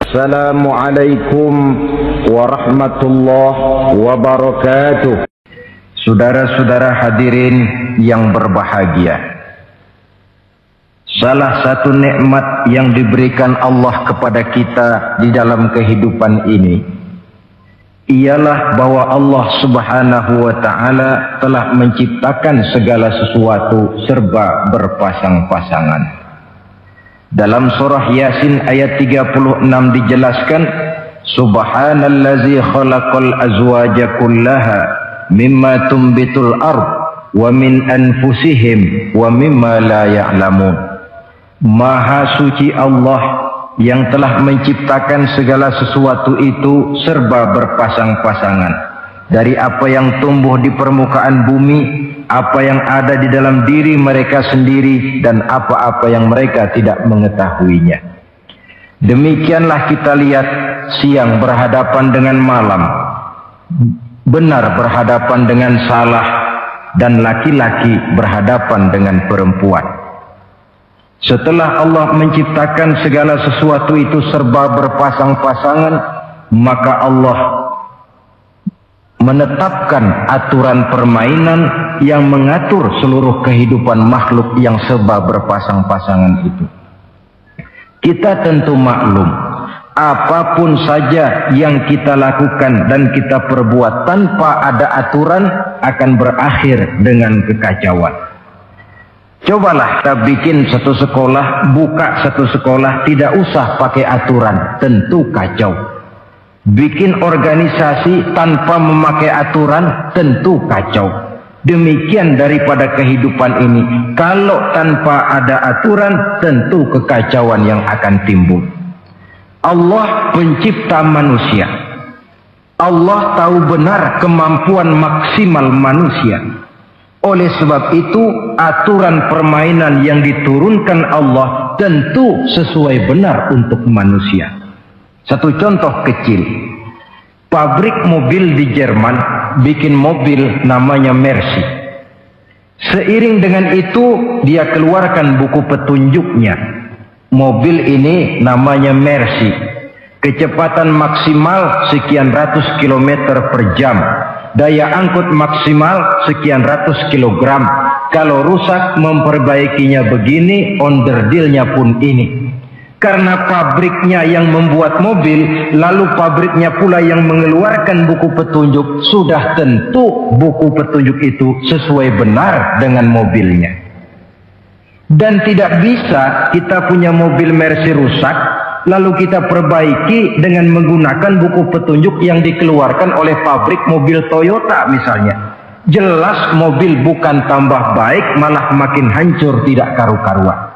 Assalamualaikum warahmatullahi wabarakatuh. Saudara-saudara hadirin yang berbahagia, salah satu nikmat yang diberikan Allah kepada kita di dalam kehidupan ini ialah bahwa Allah Subhanahu wa Ta'ala telah menciptakan segala sesuatu serba berpasang-pasangan. Dalam surah Yasin ayat 36 dijelaskan, Subhanallazi khalaqal azwaja kullaha mimma tumbitul ard wa min anfusihim wa mimma la ya'lamun. Maha suci Allah yang telah menciptakan segala sesuatu itu serba berpasang-pasangan, dari apa yang tumbuh di permukaan bumi, apa yang ada di dalam diri mereka sendiri, dan apa-apa yang mereka tidak mengetahuinya. Demikianlah kita lihat siang berhadapan dengan malam, benar berhadapan dengan salah, dan laki-laki berhadapan dengan perempuan. Setelah Allah menciptakan segala sesuatu itu serba berpasang-pasangan, maka Allah menetapkan aturan permainan yang mengatur seluruh kehidupan makhluk yang serba berpasang-pasangan itu. Kita tentu maklum, apapun saja yang kita lakukan dan kita perbuat tanpa ada aturan akan berakhir dengan kekacauan. Cobalah kita bikin satu sekolah, buka satu sekolah, tidak usah pakai aturan, tentu kacau. Bikin organisasi tanpa memakai aturan, tentu kacau. Demikian daripada kehidupan ini, kalau tanpa ada aturan, tentu kekacauan yang akan timbul. Allah pencipta manusia. Allah tahu benar kemampuan maksimal manusia. Oleh sebab itu, aturan permainan yang diturunkan Allah tentu sesuai benar untuk manusia. Satu contoh kecil, pabrik mobil di Jerman bikin mobil namanya Mercy. Seiring dengan itu dia keluarkan buku petunjuknya. Mobil ini namanya Mercy, kecepatan maksimal sekian ratus kilometer per jam, daya angkut maksimal sekian ratus kilogram. Kalau rusak memperbaikinya begini, onderdilnya pun ini. Karena pabriknya yang membuat mobil, lalu pabriknya pula yang mengeluarkan buku petunjuk, sudah tentu buku petunjuk itu sesuai benar dengan mobilnya. Dan tidak bisa kita punya mobil Mercy rusak, lalu kita perbaiki dengan menggunakan buku petunjuk yang dikeluarkan oleh pabrik mobil Toyota misalnya. Jelas mobil bukan tambah baik, malah makin hancur tidak karu-karuan.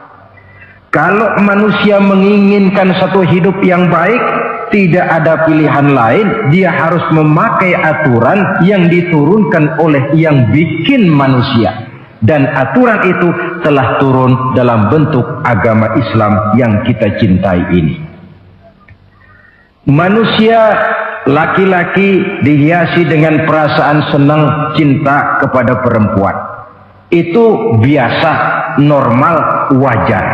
Kalau manusia menginginkan satu hidup yang baik, tidak ada pilihan lain, dia harus memakai aturan yang diturunkan oleh yang bikin manusia. Dan aturan itu telah turun dalam bentuk agama Islam yang kita cintai ini. Manusia laki-laki dihiasi dengan perasaan senang cinta kepada perempuan. Itu biasa, normal, wajar.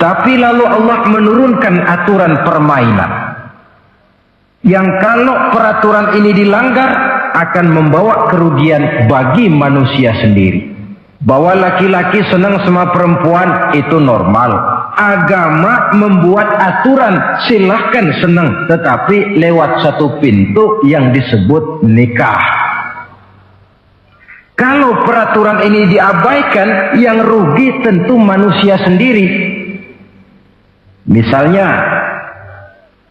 Tapi lalu Allah menurunkan aturan permainan yang kalau peraturan ini dilanggar akan membawa kerugian bagi manusia sendiri. Bahwa laki-laki senang sama perempuan itu normal. Agama membuat aturan silahkan senang, tetapi lewat satu pintu yang disebut nikah. Kalau peraturan ini diabaikan, yang rugi tentu manusia sendiri. Misalnya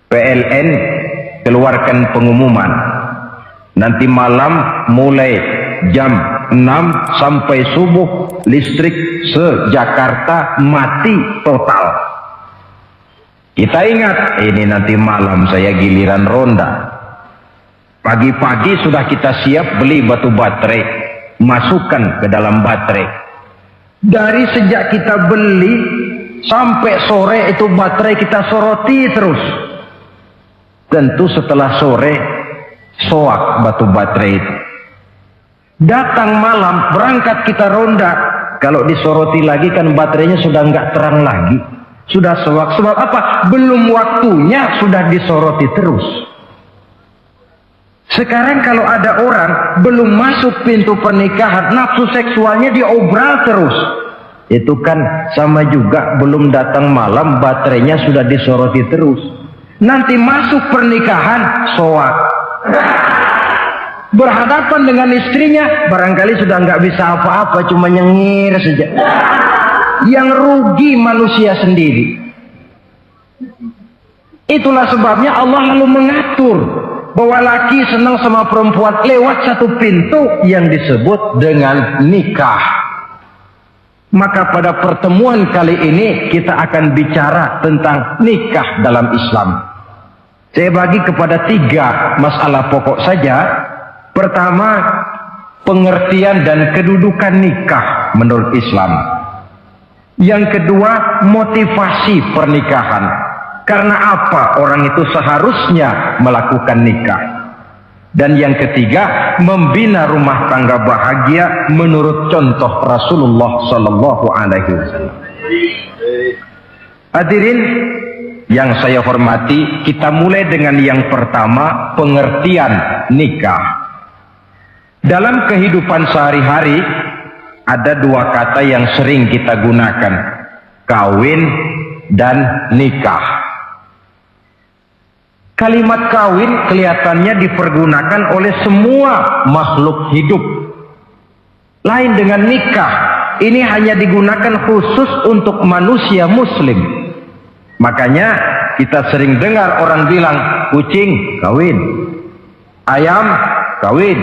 PLN keluarkan pengumuman, nanti malam mulai jam 6 sampai subuh listrik se-Jakarta mati total. Kita ingat, ini nanti malam saya giliran ronda. Pagi-pagi sudah kita siap beli batu baterai, masukkan ke dalam baterai. Dari sejak kita beli sampai sore itu baterai kita soroti terus. Tentu setelah sore soak batu baterai itu. Datang malam berangkat kita ronda, kalau disoroti lagi kan baterainya sudah nggak terang lagi. Sudah sewak. Sebab apa? Belum waktunya sudah disoroti terus. Sekarang kalau ada orang belum masuk pintu pernikahan, nafsu seksualnya diobral terus. Itu kan sama juga belum datang malam, baterainya sudah disoroti terus. Nanti masuk pernikahan, soak. Berhadapan dengan istrinya, barangkali sudah nggak bisa apa-apa, cuma nyengir saja. Yang rugi manusia sendiri. Itulah sebabnya Allah lalu mengatur bahwa laki senang sama perempuan lewat satu pintu yang disebut dengan nikah. Maka pada pertemuan kali ini kita akan bicara tentang nikah dalam Islam. Saya bagi kepada 3 masalah pokok saja. Pertama, pengertian dan kedudukan nikah menurut Islam. Yang kedua, motivasi pernikahan. Karena apa orang itu seharusnya melakukan nikah. Dan yang ketiga, membina rumah tangga bahagia menurut contoh Rasulullah Sallallahu Alaihi Wasallam. Hadirin yang saya hormati, kita mulai dengan yang pertama, pengertian nikah. Dalam kehidupan sehari-hari ada 2 kata yang sering kita gunakan, kawin dan nikah. Kalimat kawin kelihatannya dipergunakan oleh semua makhluk hidup. Lain dengan nikah, ini hanya digunakan khusus untuk manusia muslim. Makanya kita sering dengar orang bilang, kucing kawin, ayam kawin,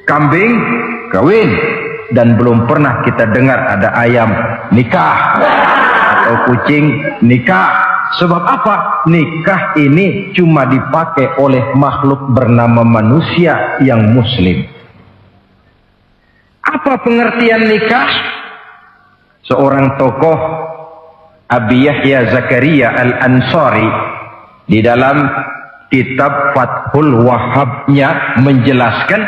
kambing kawin. Dan belum pernah kita dengar ada ayam nikah atau kucing nikah. Sebab apa? Nikah ini cuma dipakai oleh makhluk bernama manusia yang muslim. Apa pengertian nikah? Seorang tokoh, Abi Yahya Zakaria Al-Ansari, di dalam kitab Fathul Wahhabnya menjelaskan,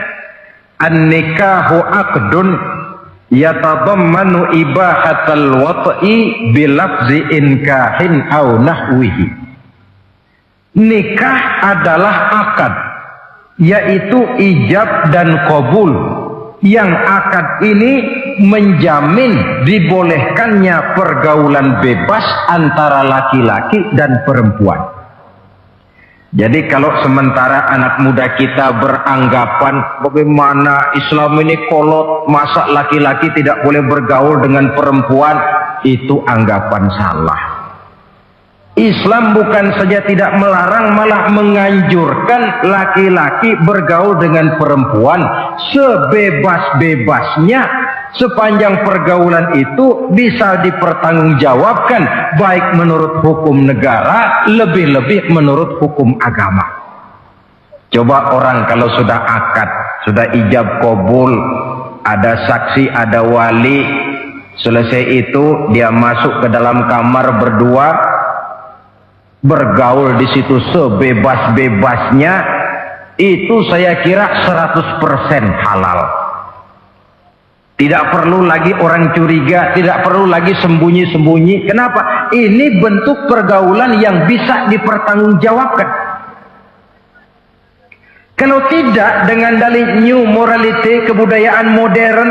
an-nikahu aqdun yatadammanu ibahatal wat'i bilafzi inkahin au nahwihi. Nikah adalah akad, yaitu ijab dan qabul. Yang akad ini menjamin dibolehkannya pergaulan bebas antara laki-laki dan perempuan. Jadi kalau sementara anak muda kita beranggapan bagaimana Islam ini kolot, masa laki-laki tidak boleh bergaul dengan perempuan, itu anggapan salah. Islam bukan saja tidak melarang, malah menganjurkan laki-laki bergaul dengan perempuan sebebas-bebasnya, sepanjang pergaulan itu bisa dipertanggungjawabkan baik menurut hukum negara, lebih-lebih menurut hukum agama. Coba orang kalau sudah akad, sudah ijab kabul, ada saksi, ada wali, selesai itu dia masuk ke dalam kamar berdua, bergaul di situ sebebas-bebasnya, itu saya kira 100% halal. Tidak perlu lagi orang curiga, tidak perlu lagi sembunyi-sembunyi. Kenapa? Ini bentuk pergaulan yang bisa dipertanggungjawabkan. Kalau tidak, dengan dalih new morality, kebudayaan modern,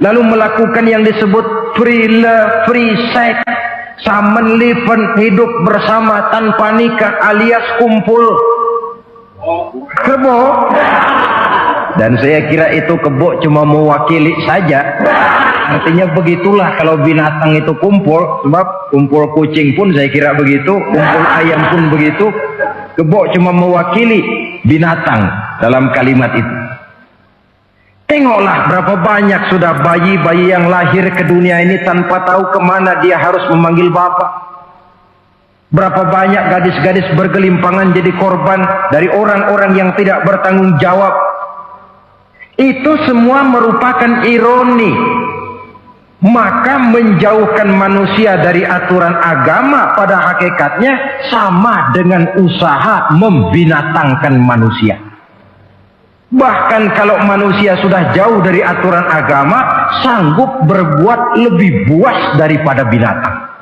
lalu melakukan yang disebut free love, free sex, samen liven, hidup bersama tanpa nikah alias kumpul kebo. Dan saya kira itu kebo cuma mewakili saja. Artinya begitulah kalau binatang itu kumpul. Sebab kumpul kucing pun saya kira begitu, kumpul ayam pun begitu. Kebo cuma mewakili binatang dalam kalimat itu. Tengoklah berapa banyak sudah bayi-bayi yang lahir ke dunia ini tanpa tahu kemana dia harus memanggil bapak. Berapa banyak gadis-gadis bergelimpangan jadi korban dari orang-orang yang tidak bertanggung jawab. Itu semua merupakan ironi. Maka menjauhkan manusia dari aturan agama pada hakikatnya sama dengan usaha membinatangkan manusia. Bahkan kalau manusia sudah jauh dari aturan agama, sanggup berbuat lebih buas daripada binatang.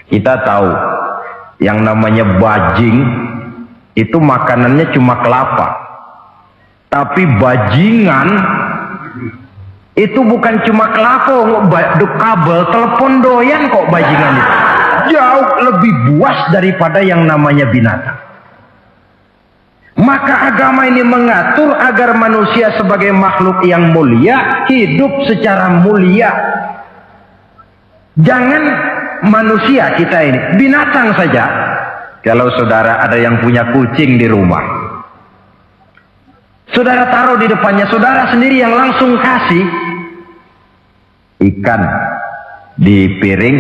Kita tahu yang namanya bajing itu makanannya cuma kelapa. Tapi bajingan itu bukan cuma kelapa, kabel telepon doyan kok bajingan itu. Jauh lebih buas daripada yang namanya binatang. Maka agama ini mengatur agar manusia sebagai makhluk yang mulia hidup secara mulia. Jangan manusia kita ini, binatang saja. Kalau saudara ada yang punya kucing di rumah, saudara taruh di depannya, saudara sendiri yang langsung kasih ikan di piring,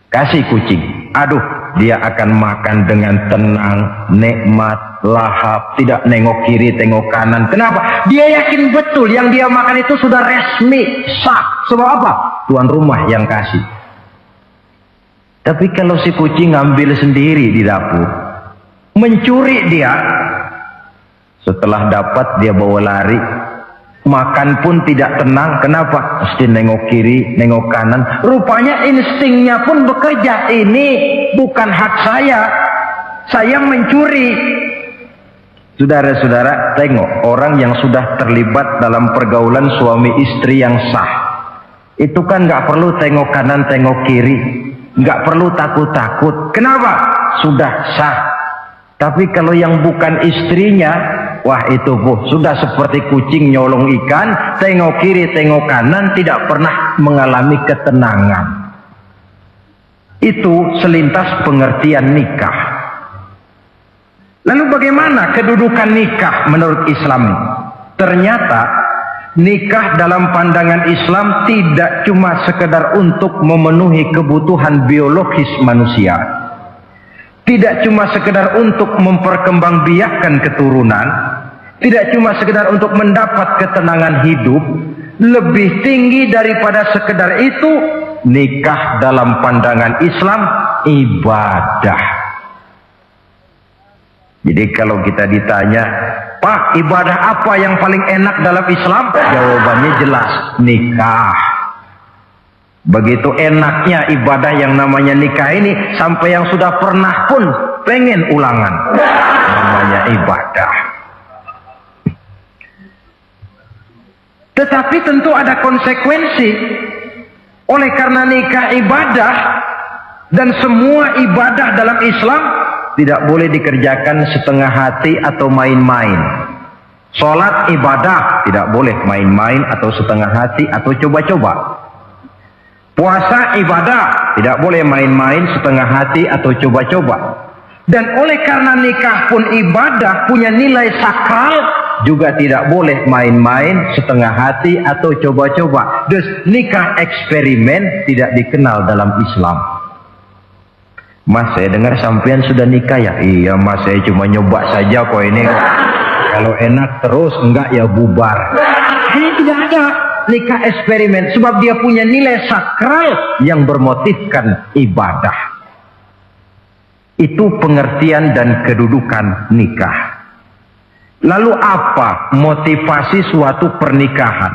kasih kucing. Aduh, dia akan makan dengan tenang, nikmat, lahap, tidak nengok kiri, tengok kanan. Kenapa? Dia yakin betul yang dia makan itu sudah resmi, sah. Sebab apa? Tuan rumah yang kasih. Tapi kalau si kucing ngambil sendiri di dapur, mencuri dia, setelah dapat dia bawa lari, makan pun tidak tenang. Kenapa? Mesti nengok kiri, nengok kanan. Rupanya instingnya pun bekerja. Ini bukan hak saya mencuri. Saudara-saudara, tengok orang yang sudah terlibat dalam pergaulan suami istri yang sah. Itu kan nggak perlu tengok kanan, tengok kiri, nggak perlu takut-takut. Kenapa? Sudah sah. Tapi kalau yang bukan istrinya, wah itu sudah seperti kucing nyolong ikan, tengok kiri, tengok kanan, tidak pernah mengalami ketenangan. Itu selintas pengertian nikah. Lalu bagaimana kedudukan nikah menurut Islam? Ternyata nikah dalam pandangan Islam tidak cuma sekedar untuk memenuhi kebutuhan biologis manusia. Tidak cuma sekedar untuk memperkembangbiakkan keturunan, tidak cuma sekedar untuk mendapat ketenangan hidup. Lebih tinggi daripada sekedar itu, nikah dalam pandangan Islam ibadah. Jadi kalau kita ditanya, Pak, ibadah apa yang paling enak dalam Islam? Jawabannya jelas, nikah. Begitu enaknya ibadah yang namanya nikah ini, sampai yang sudah pernah pun pengen ulangan. Namanya ibadah. Tetapi tentu ada konsekuensi. Oleh karena nikah ibadah, dan semua ibadah dalam Islam tidak boleh dikerjakan setengah hati atau main-main. Sholat ibadah, tidak boleh main-main atau setengah hati atau coba-coba. Puasa ibadah, tidak boleh main-main, setengah hati atau coba-coba. Dan oleh karena nikah pun ibadah, punya nilai sakral, juga tidak boleh main-main, setengah hati atau coba-coba. Dus nikah eksperimen tidak dikenal dalam Islam. Mas, saya dengar sampean sudah nikah ya? Iya mas, saya cuma nyoba saja kok ini. Kalau enak terus, enggak ya bubar. Ini tidak ada nikah eksperimen, sebab dia punya nilai sakral yang bermotifkan ibadah. Itu pengertian dan kedudukan nikah. Lalu apa motivasi suatu pernikahan?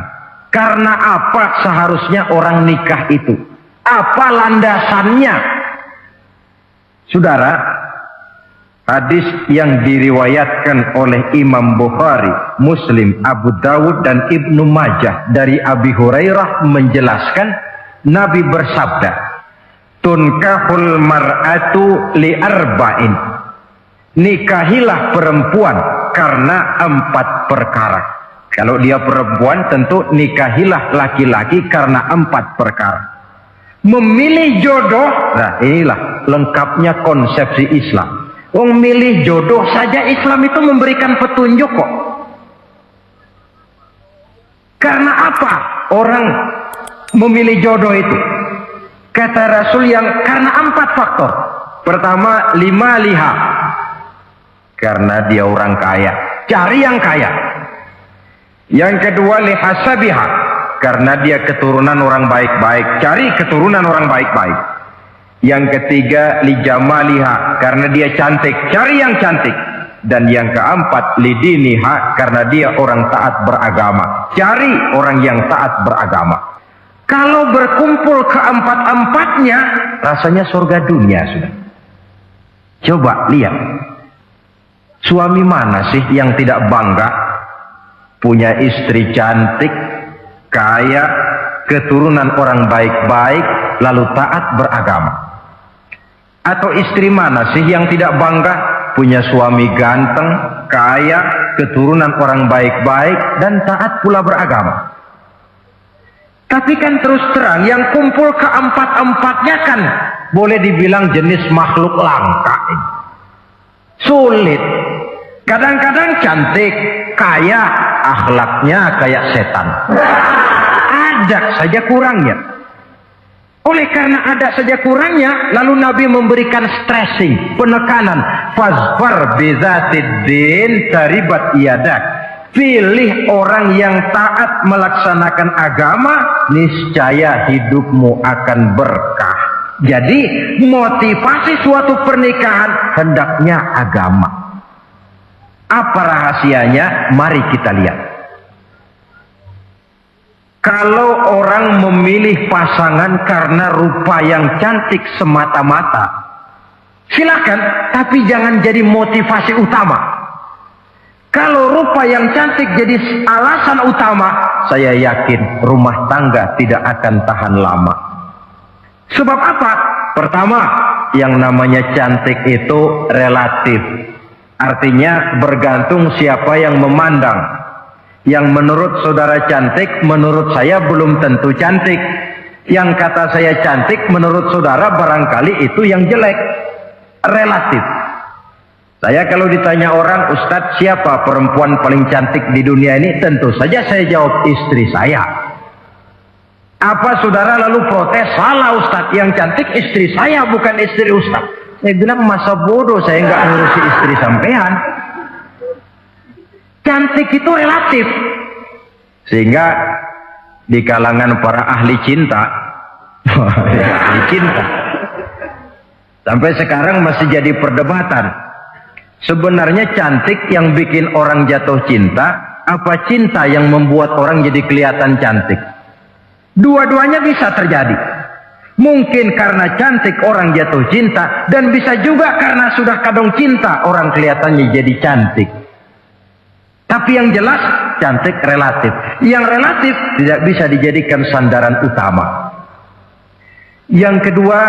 Karena apa seharusnya orang nikah itu? Apa landasannya? Saudara, hadis yang diriwayatkan oleh Imam Bukhari, Muslim, Abu Dawud dan Ibnu Majah dari Abi Hurairah menjelaskan, Nabi bersabda, tunkahul mar'atu li arba'in. Nikahilah perempuan karena 4 perkara. Kalau dia perempuan, tentu nikahilah laki-laki karena 4 perkara. Memilih jodoh, nah inilah lengkapnya konsepsi Islam. Memilih jodoh saja Islam itu memberikan petunjuk kok. Karena apa orang memilih jodoh itu? Kata Rasul yang karena 4 faktor. Pertama, liha, karena dia orang kaya, cari yang kaya. Yang kedua, lihasabiha, karena dia keturunan orang baik-baik, cari keturunan orang baik-baik. Yang ketiga, lijamaliha, karena dia cantik, cari yang cantik. Dan yang keempat, lidiniha, karena dia orang taat beragama, cari orang yang taat beragama. Kalau berkumpul keempat-empatnya, rasanya surga dunia sudah. Coba lihat, suami mana sih yang tidak bangga punya istri cantik, kaya, keturunan orang baik-baik, lalu taat beragama? Atau istri mana sih yang tidak bangga punya suami ganteng, kaya, keturunan orang baik-baik, dan taat pula beragama? Tapi kan terus terang yang kumpul keempat-empatnya kan boleh dibilang jenis makhluk langka. Sulit. Kadang-kadang cantik, kaya, akhlaknya kayak setan. Ada saja kurangnya. Oleh karena ada saja kurangnya, lalu Nabi memberikan stressing, penekanan. Fazfar bizatiddin taribat iyadak. Pilih orang yang taat melaksanakan agama, niscaya hidupmu akan berkah. Jadi motivasi suatu pernikahan hendaknya agama. Apa rahasianya? Mari kita lihat. Kalau orang memilih pasangan karena rupa yang cantik semata-mata, silakan, tapi jangan jadi motivasi utama. Kalau rupa yang cantik jadi alasan utama, saya yakin rumah tangga tidak akan tahan lama. Sebab apa? Pertama, yang namanya cantik itu relatif. Artinya bergantung siapa yang memandang. Yang menurut saudara cantik, menurut saya belum tentu cantik. Yang kata saya cantik, menurut saudara barangkali itu yang jelek. Relatif. Saya kalau ditanya orang, Ustadz siapa perempuan paling cantik di dunia ini? Tentu saja saya jawab istri saya. Apa saudara lalu protes? Salah Ustadz, yang cantik istri saya bukan istri Ustadz. Saya bilang masa bodoh saya nggak ngurusi istri sampean. Cantik itu relatif. Sehingga di kalangan para ahli cinta, ahli cinta, sampai sekarang masih jadi perdebatan. Sebenarnya cantik yang bikin orang jatuh cinta, apa cinta yang membuat orang jadi kelihatan cantik? Dua-duanya bisa terjadi. Mungkin karena cantik orang jatuh cinta, dan bisa juga karena sudah kadung cinta orang kelihatannya jadi cantik. Tapi yang jelas cantik relatif. Yang relatif tidak bisa dijadikan sandaran utama. Yang kedua,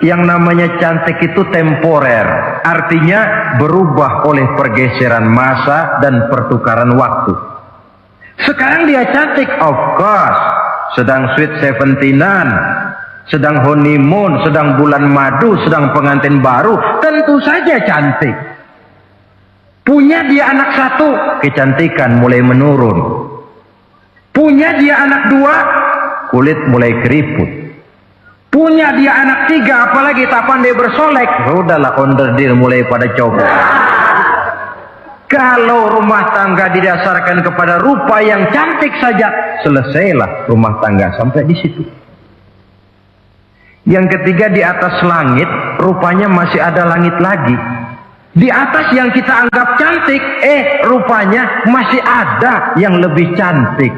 yang namanya cantik itu temporer, artinya berubah oleh pergeseran masa dan pertukaran waktu. Sekarang dia cantik, of course, sedang sweet 17-an, sedang honeymoon, sedang bulan madu, sedang pengantin baru, tentu saja cantik. Punya dia anak satu, kecantikan mulai menurun. Punya dia anak dua, kulit mulai keriput. Punya dia anak tiga, apalagi tak pandai bersolek, udahlah onderdeal mulai pada copot. Kalau rumah tangga didasarkan kepada rupa yang cantik saja, selesailah rumah tangga sampai di situ. Yang ketiga, di atas langit, rupanya masih ada langit lagi. Di atas yang kita anggap cantik, rupanya masih ada yang lebih cantik.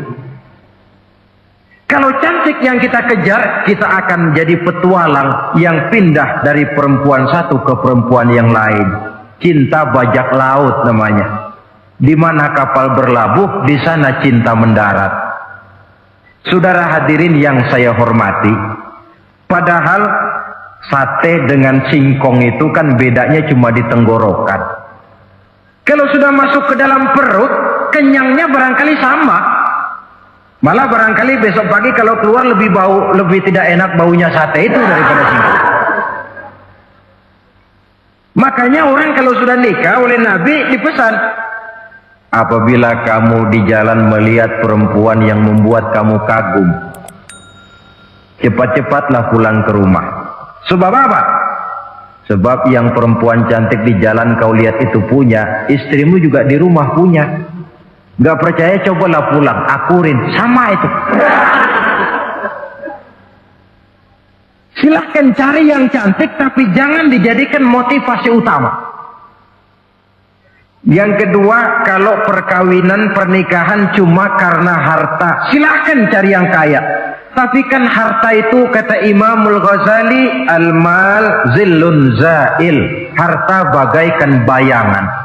Kalau cantik yang kita kejar, kita akan jadi petualang yang pindah dari perempuan satu ke perempuan yang lain. Cinta bajak laut namanya. Di mana kapal berlabuh, di sana cinta mendarat. Saudara hadirin yang saya hormati, padahal sate dengan singkong itu kan bedanya cuma di tenggorokan. Kalau sudah masuk ke dalam perut, kenyangnya barangkali sama. Malah barangkali besok pagi kalau keluar lebih bau, lebih tidak enak baunya sate itu daripada singkong. Makanya orang kalau sudah nikah oleh Nabi dipesan, apabila kamu di jalan melihat perempuan yang membuat kamu kagum, cepat-cepatlah pulang ke rumah. Sebab apa? Sebab yang perempuan cantik di jalan kau lihat itu punya, istrimu juga di rumah punya. Gak percaya, cobalah pulang, akurin, sama itu. Silahkan cari yang cantik, tapi jangan dijadikan motivasi utama. Yang kedua, kalau perkawinan pernikahan cuma karena harta, silahkan cari yang kaya. Tapi kan harta itu, kata Imamul Ghazali, al-mal zillun zail. Harta bagaikan bayangan.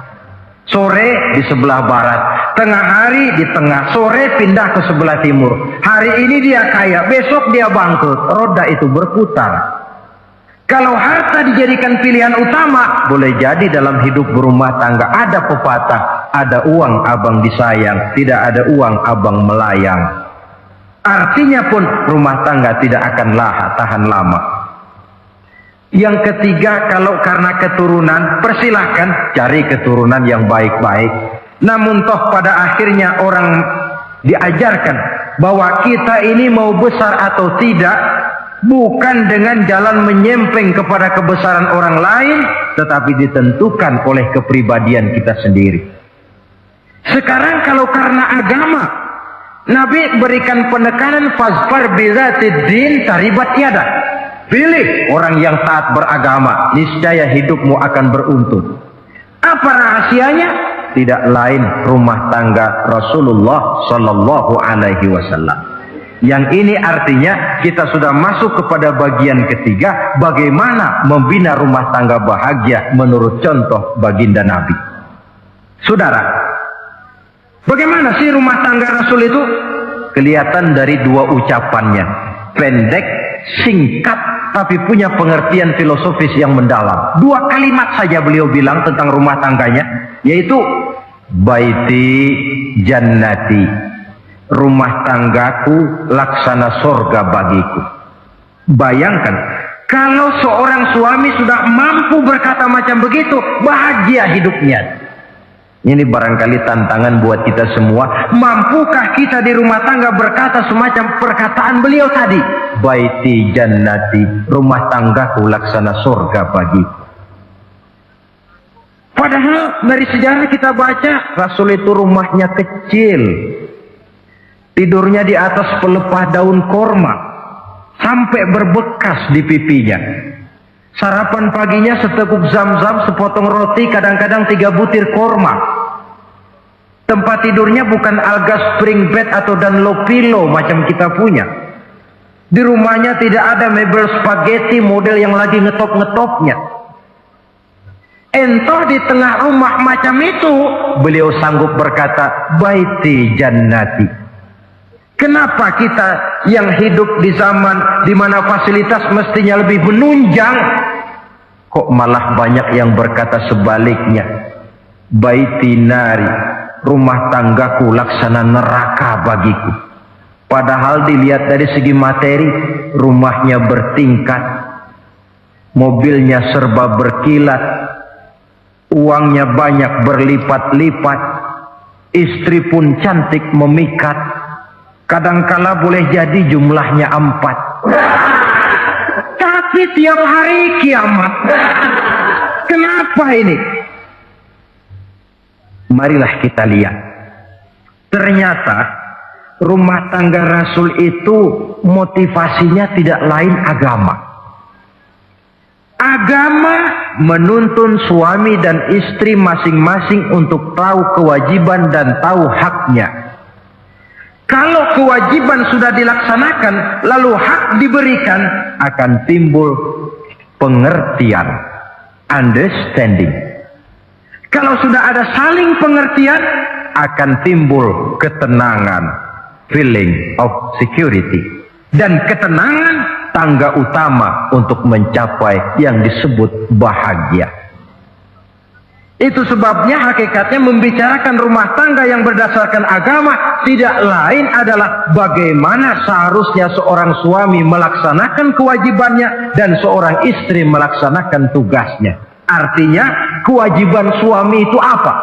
Sore di sebelah barat, tengah hari di tengah, sore pindah ke sebelah timur. Hari ini dia kaya, besok dia bangkrut. Roda itu berputar. Kalau harta dijadikan pilihan utama, boleh jadi dalam hidup berumah tangga ada pepatah, ada uang abang disayang, tidak ada uang abang melayang. Artinya pun rumah tangga tidak akan tahan lama. Yang ketiga, kalau karena keturunan, persilahkan cari keturunan yang baik-baik. Namun toh pada akhirnya orang diajarkan bahwa kita ini mau besar atau tidak, bukan dengan jalan menyempeng kepada kebesaran orang lain, tetapi ditentukan oleh kepribadian kita sendiri. Sekarang kalau karena agama, Nabi berikan penekanan fazfar bizatid din taribat yada. Pilih orang yang taat beragama, niscaya hidupmu akan beruntun. Apa rahasianya? Tidak lain rumah tangga Rasulullah Sallallahu Alaihi Wasallam. Yang ini artinya kita sudah masuk kepada bagian ketiga, bagaimana membina rumah tangga bahagia menurut contoh baginda Nabi. Saudara, bagaimana sih rumah tangga Rasul itu? Kelihatan dari dua ucapannya, pendek, singkat, tapi punya pengertian filosofis yang mendalam. Dua kalimat saja beliau bilang tentang rumah tangganya, yaitu baiti jannati, rumah tanggaku laksana surga bagiku. Bayangkan, kalau seorang suami sudah mampu berkata macam begitu, bahagia hidupnya. Ini barangkali tantangan buat kita semua. Mampukah kita di rumah tangga berkata semacam perkataan beliau tadi? Baiti jannati, rumah tanggaku laksana surga bagiku. Padahal dari sejarah kita baca, Rasul itu rumahnya kecil. Tidurnya di atas pelepah daun korma, sampai berbekas di pipinya. Sarapan paginya seteguk zam-zam, sepotong roti, kadang-kadang 3 butir korma. Tempat tidurnya bukan alga spring bed atau Dunlopillow macam kita punya. Di rumahnya tidak ada mebel spaghetti model yang lagi ngetop-ngetopnya. Entah di tengah rumah macam itu, beliau sanggup berkata, baiti jannati. Kenapa kita yang hidup di zaman di mana fasilitas mestinya lebih menunjang, kok malah banyak yang berkata sebaliknya? Baiti nari, rumah tanggaku laksana neraka bagiku. Padahal dilihat dari segi materi, rumahnya bertingkat, mobilnya serba berkilat, uangnya banyak berlipat-lipat, istri pun cantik memikat. Kadangkala boleh jadi jumlahnya 4. Tapi tiap hari kiamat. Kenapa ini? Marilah kita lihat. Ternyata rumah tangga Rasul itu motivasinya tidak lain agama. Agama menuntun suami dan istri masing-masing untuk tahu kewajiban dan tahu haknya. Kalau kewajiban sudah dilaksanakan, lalu hak diberikan, akan timbul pengertian, understanding. Kalau sudah ada saling pengertian, akan timbul ketenangan, feeling of security. Dan ketenangan tangga utama untuk mencapai yang disebut bahagia. Itu sebabnya hakikatnya membicarakan rumah tangga yang berdasarkan agama tidak lain adalah bagaimana seharusnya seorang suami melaksanakan kewajibannya dan seorang istri melaksanakan tugasnya. Artinya kewajiban suami itu apa?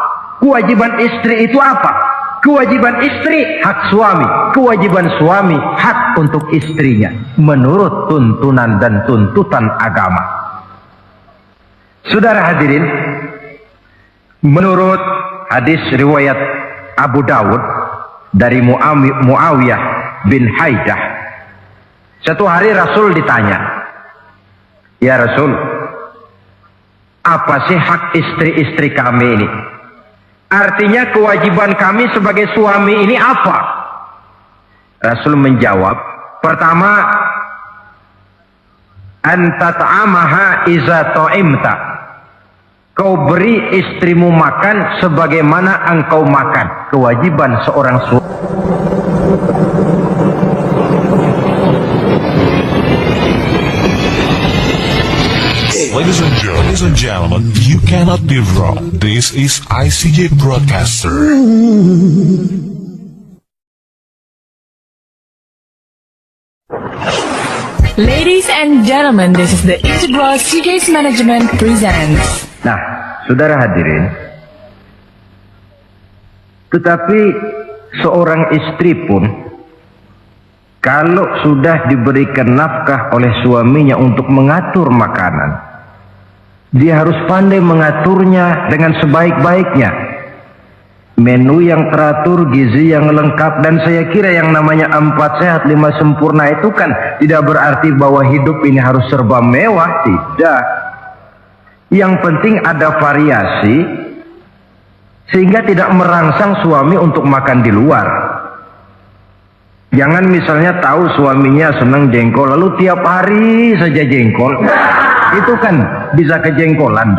Kewajiban istri itu apa? Kewajiban istri hak suami, kewajiban suami hak untuk istrinya menurut tuntunan dan tuntutan agama. Saudara hadirin, menurut hadis riwayat Abu Dawud dari Muawiyah bin Haidah, satu hari Rasul ditanya, ya Rasul, apa sih hak istri-istri kami ini? Artinya kewajiban kami sebagai suami ini apa? Rasul menjawab, Pertama, anta ta'amaha iza ta'imta. Kau beri istrimu makan sebagaimana engkau makan. Kewajiban seorang suami. Ladies and gentlemen, you cannot be wrong. This is ICJ Broadcaster. Ladies and gentlemen, this is the Integral CJ's Management presents. Nah, saudara hadirin, tetapi seorang istri pun kalau sudah diberikan nafkah oleh suaminya untuk mengatur makanan, dia harus pandai mengaturnya dengan sebaik-baiknya. Menu yang teratur, gizi yang lengkap, dan saya kira yang namanya 4 sehat 5 sempurna itu kan tidak berarti bahwa hidup ini harus serba mewah, tidak. Yang penting ada variasi sehingga tidak merangsang suami untuk makan di luar. Jangan misalnya tahu suaminya senang jengkol lalu tiap hari saja jengkol, itu kan bisa kejengkolan.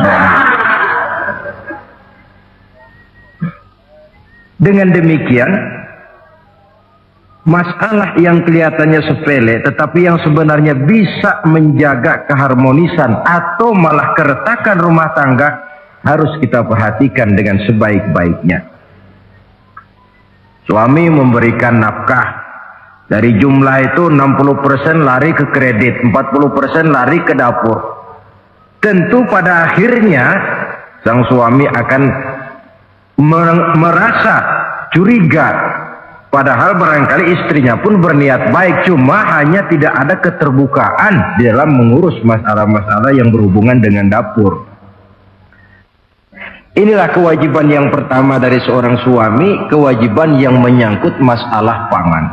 Dengan demikian, masalah yang kelihatannya sepele tetapi yang sebenarnya bisa menjaga keharmonisan atau malah keretakan rumah tangga harus kita perhatikan dengan sebaik-baiknya. Suami memberikan nafkah, dari jumlah itu 60% lari ke kredit, 40% lari ke dapur. Tentu pada akhirnya sang suami akan merasa curiga, padahal barangkali istrinya pun berniat baik, cuma hanya tidak ada keterbukaan di dalam mengurus masalah-masalah yang berhubungan dengan dapur. Inilah kewajiban yang pertama dari seorang suami, kewajiban yang menyangkut masalah pangan.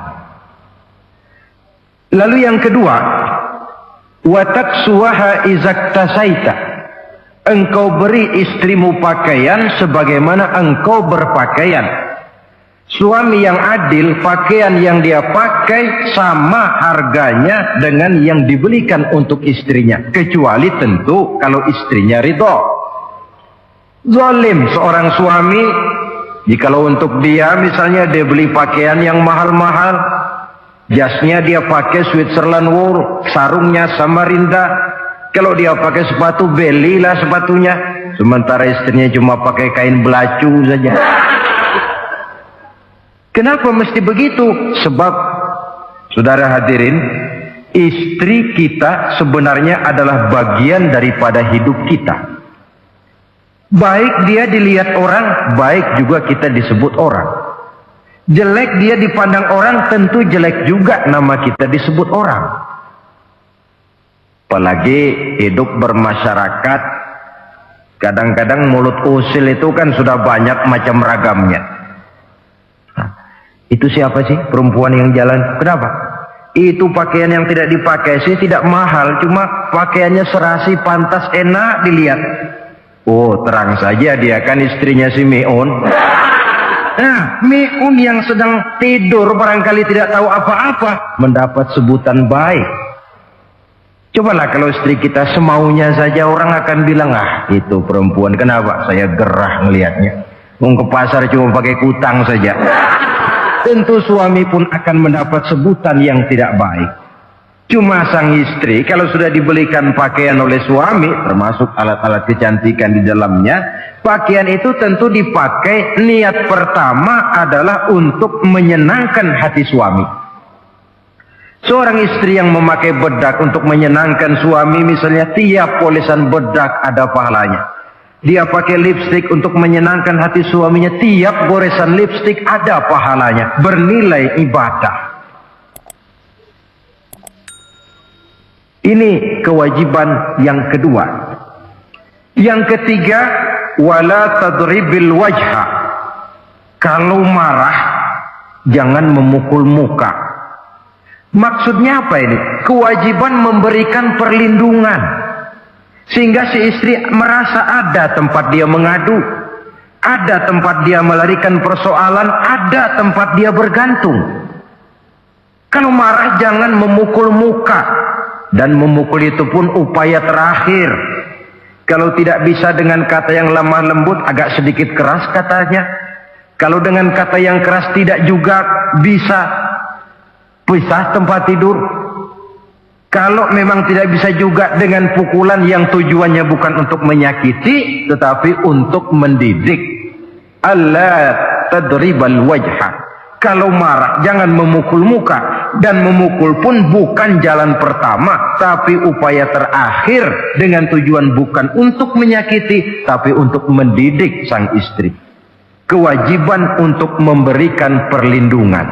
Lalu yang kedua, wataksuwaha izaktasaita. Engkau beri istrimu pakaian sebagaimana engkau berpakaian. Suami yang adil, pakaian yang dia pakai sama harganya dengan yang dibelikan untuk istrinya, kecuali tentu kalau istrinya ridho. Zalim seorang suami jikalau untuk dia misalnya dia beli pakaian yang mahal-mahal, jasnya dia pakai Switzerland wool, sarungnya Samarinda. Kalau dia pakai sepatu, belilah sepatunya. Sementara istrinya cuma pakai kain belacu saja. Kenapa mesti begitu? Sebab, saudara hadirin, istri kita sebenarnya adalah bagian daripada hidup kita. Baik dia dilihat orang, baik juga kita disebut orang. Jelek dia dipandang orang, tentu jelek juga nama kita disebut orang. Apalagi hidup bermasyarakat, kadang-kadang mulut usil itu kan sudah banyak macam ragamnya. Nah, itu siapa sih perempuan yang jalan? Kenapa? Itu pakaian yang tidak dipakai sih tidak mahal, cuma pakaiannya serasi, pantas, enak dilihat. Oh, terang saja dia kan istrinya si Miun. Nah, Miun yang sedang tidur barangkali tidak tahu apa-apa mendapat sebutan baik. Cobalah kalau istri kita semaunya saja, orang akan bilang, ah itu perempuan, kenapa? Saya gerah melihatnya. Mau ke pasar cuma pakai kutang saja. Tentu suami pun akan mendapat sebutan yang tidak baik. Cuma sang istri kalau sudah dibelikan pakaian oleh suami, termasuk alat-alat kecantikan di dalamnya, pakaian itu tentu dipakai niat pertama adalah untuk menyenangkan hati suami. Seorang istri yang memakai bedak untuk menyenangkan suami, misalnya tiap polesan bedak ada pahalanya. Dia pakai lipstik untuk menyenangkan hati suaminya, tiap goresan lipstik ada pahalanya, bernilai ibadah. Ini kewajiban yang kedua. Yang ketiga, wala tadribil wajha. Kalau marah, jangan memukul muka. Maksudnya apa ini? Kewajiban memberikan perlindungan. Sehingga si istri merasa ada tempat dia mengadu. Ada tempat dia melarikan persoalan. Ada tempat dia bergantung. Kalau marah jangan memukul muka. Dan memukul itu pun upaya terakhir. Kalau tidak bisa dengan kata yang lemah lembut, agak sedikit keras katanya. Kalau dengan kata yang keras tidak juga bisa, pisah tempat tidur. Kalau memang tidak bisa juga dengan pukulan yang tujuannya bukan untuk menyakiti, tetapi untuk mendidik. Allah tadribal wajha. Kalau marah jangan memukul muka, dan memukul pun bukan jalan pertama, tapi upaya terakhir dengan tujuan bukan untuk menyakiti, tapi untuk mendidik sang istri. Kewajiban untuk memberikan perlindungan.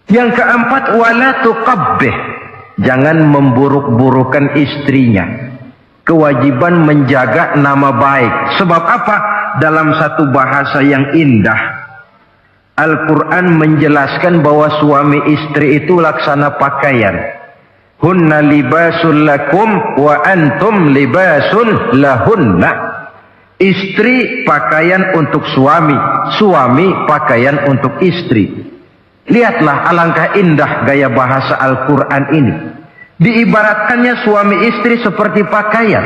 Yang keempat, wala tuqabbih. Jangan memburuk-burukan istrinya. Kewajiban menjaga nama baik. Sebab apa? Dalam satu bahasa yang indah, Al-Quran menjelaskan bahwa suami istri itu laksana pakaian. Hunna libasul lakum wa antum libasul lahunna. Istri pakaian untuk suami, suami pakaian untuk istri. Lihatlah alangkah indah gaya bahasa Al-Quran ini. Diibaratkannya suami istri seperti pakaian.